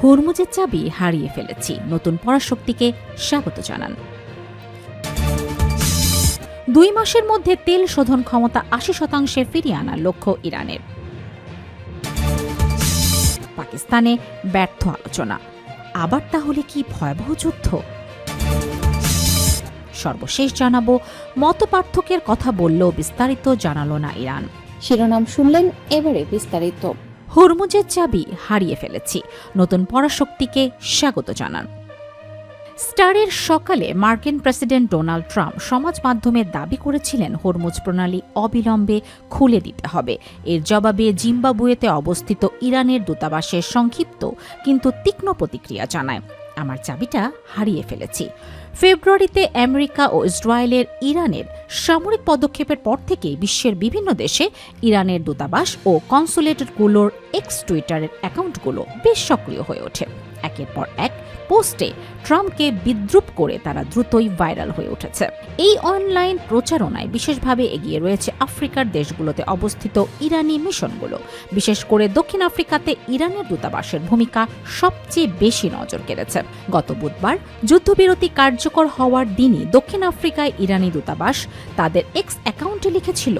হরমুজের চাবি হারিয়ে ফেলেছি, নতুন পরাশক্তিকে স্বাগত জানান। 2 মাসের মধ্যে তেল শোধন ক্ষমতা 80% ফিরিয়ে আনার লক্ষ্য ইরানের। পাকিস্তানে ব্যর্থ আলোচনা, আবার তাহলে কি ভয়াবহ যুদ্ধ? সর্বশেষ জানাবো, মতপার্থক্যের কথা বললেও বিস্তারিত জানালো না ইরান। শিরোনাম শুনলেন, এবারে বিস্তারিত। হরমুজের চাবি হারিয়ে ফেলেছি, নতুন পরাশক্তিকে স্বাগত জানান। স্টারের সকালে মার্কিন প্রেসিডেন্ট ডোনাল্ড ট্রাম্প সমাজ মাধ্যমে দাবি করেছিলেন হরমুজ প্রণালী অবিলম্বে খুলে দিতে হবে। এর জবাবে জিম্বাবুয়েতে অবস্থিত ইরানের দূতাবাসের সংক্ষিপ্ত কিন্তু তীক্ষ্ণ প্রতিক্রিয়া জানায়, আমার চাবিটা হারিয়ে ফেলেছি। ফেব্রুয়ারিতে আমেরিকা ও ইসরায়েলের ইরানের সামরিক পদক্ষেপের পর থেকেই বিশ্বের বিভিন্ন দেশে ইরানের দূতাবাস ও কনসুলেটগুলোর এক্স টুইটারের অ্যাকাউন্টগুলো বেশ সক্রিয় হয়ে ওঠে। একের পর এক পোস্টে ট্রাম্পকে বিদ্রূপ করে তারা দ্রুতই ভাইরাল হয়ে উঠেছে। এই অনলাইন প্রচারণায় বিশেষভাবে এগিয়ে রয়েছে আফ্রিকার দেশগুলোতে অবস্থিত ইরানি মিশনগুলো। বিশেষ করে দক্ষিণ আফ্রিকাতে ইরানের দূতাবাসের ভূমিকা সবচেয়ে বেশি নজর কেড়েছে। গত বুধবার যুদ্ধবিরতি কার্যকর হওয়ার দিনই দক্ষিণ আফ্রিকায় ইরানি দূতাবাস তাদের এক্স অ্যাকাউন্টে লিখেছিল,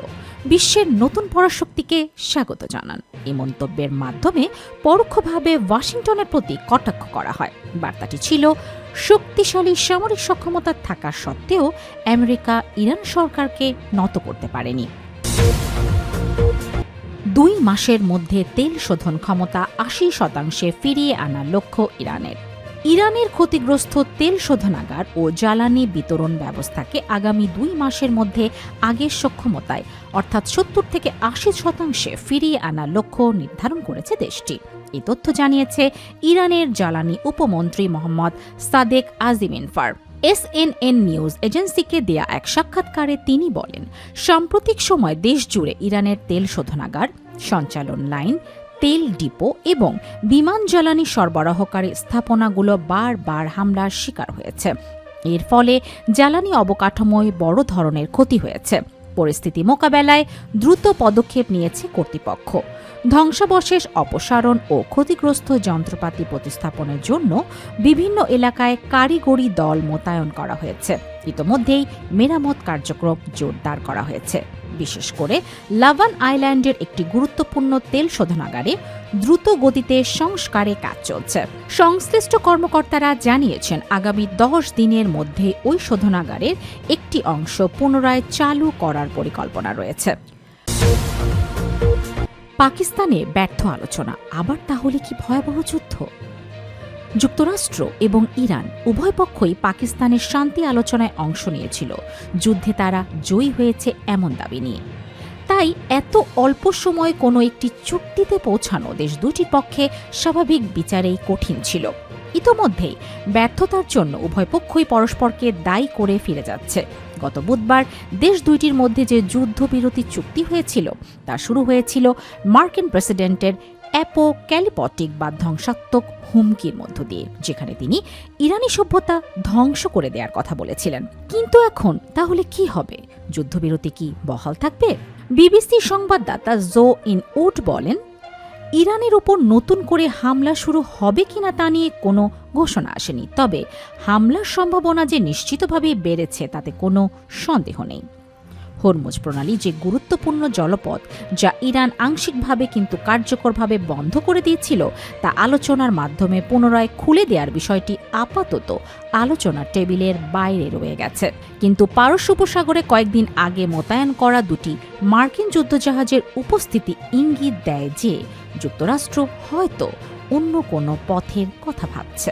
বিশ্বের নতুন পরাশক্তিকে স্বাগত জানান। এই মন্তব্যের মাধ্যমে পরোক্ষভাবে ওয়াশিংটনের প্রতি কটাক্ষ করা হয়। বার্তাটি ছিল, শক্তিশালী সামরিক সক্ষমতা থাকা সত্ত্বেও আমেরিকা ইরান সরকারকে নত করতে পারেনি। 2 মাসের মধ্যে তেল শোধন ক্ষমতা 80% ফিরিয়ে আনার লক্ষ্য ইরানের। ইরানের ক্ষতিগ্রস্ত তেল শোধনাগার ও জ্বালানি বিতরণ ব্যবস্থাকে আগামী 2 মাসের মধ্যে আগের সক্ষমতায় অর্থাৎ 70 থেকে 80% ফিরিয়ে আনার লক্ষ্য নির্ধারণ করেছে দেশটি। এই তথ্য জানিয়েছে ইরানের জ্বালানি উপমন্ত্রী মোহাম্মদ সাদেক আজিমিনফার। এসএনএন নিউজ এজেন্সিকে দেয়া এক সাক্ষাৎকারে তিনি বলেন, সাম্প্রতিক সময় দেশ জুড়ে ইরানের তেল শোধনাগার, সঞ্চালন লাইন, তেল ডিপো এবং বিমান জ্বালানি সরবরাহকারী স্থাপনাগুলো বারবার হামলার শিকার হয়েছে। এর ফলে জ্বালানি অবকাঠামোয় বড় ধরনের ক্ষতি হয়েছে। পরিস্থিতি মোকাবেলায় দ্রুত পদক্ষেপ নিয়েছে কর্তৃপক্ষ। ধ্বংসাবশেষ অপসারণ ও ক্ষতিগ্রস্ত যন্ত্রপাতি প্রতিস্থাপনের জন্য বিভিন্ন এলাকায় কারিগরি দল মোতায়েন করা হয়েছে। ইতোমধ্যেই মেরামত কার্যক্রম জোরদার করা হয়েছে। বিশেষ করে লাভান আইল্যান্ডের একটি গুরুত্বপূর্ণ তেল শোধনাগারে দ্রুত গতিতে সংস্কারে কাজ চলছে। সংশ্লিষ্ট কর্মকর্তারা জানিয়েছেন, আগামী 10 দিনের মধ্যে ওই শোধনাগারের একটি অংশ পুনরায় চালু করার পরিকল্পনা রয়েছে। পাকিস্তানে ব্যর্থ আলোচনা, আবার তাহলে কি ভয়াবহ যুদ্ধ? যুক্তরাষ্ট্র এবং ইরান উভয় পক্ষই পাকিস্তানের শান্তি আলোচনায় অংশ নিয়েছিল। যুদ্ধে তারা জয়ী হয়েছে এমন দাবি নিয়ে। তাই এত অল্প সময়ে কোনো একটি চুক্তিতে পৌঁছানো দেশ দুটির পক্ষে স্বাভাবিক বিচারেই কঠিন ছিল। ইতোমধ্যেই ব্যর্থতার জন্য উভয় পক্ষই পরস্পরকে দায়ী করে ফিরে যাচ্ছে। গত বুধবার দেশ দুইটির মধ্যে যে যুদ্ধবিরতি চুক্তি হয়েছিল তা শুরু হয়েছিল মার্কিন প্রেসিডেন্টের অ্যাপোক্যালিপটিক বা ধ্বংসাত্মক হুমকির মধ্য দিয়ে, যেখানে তিনি ইরানি সভ্যতা ধ্বংস করে দেওয়ার কথা বলেছিলেন। কিন্তু এখন তাহলে কি হবে? যুদ্ধবিরতি কি বহাল থাকবে? বিবিসি সংবাদদাতা জো ইন উড বলেন, ইরানের উপর নতুন করে হামলা শুরু হবে কিনা তা নিয়ে কোনো ঘোষণা আসেনি, তবে হামলার সম্ভাবনা যে নিশ্চিতভাবে বেড়েছে তাতে কোনো সন্দেহ নেই। হরমুজ প্রণালী যে গুরুত্বপূর্ণ জলপথ, যা ইরান আংশিকভাবে কিন্তু কার্যকরভাবে বন্ধ করে দিয়েছিল, তা আলোচনার মাধ্যমে পুনরায় খুলে দেওয়ার বিষয়টি আপাতত আলোচনার টেবিলের বাইরে রয়ে গেছে। কিন্তু পারস্য উপসাগরে কয়েকদিন আগে মোতায়েন করা 2টি মার্কিন যুদ্ধজাহাজের উপস্থিতি ইঙ্গিত দেয় যে যুক্তরাষ্ট্র হয়তো অন্য কোনো পথের কথা ভাবছে।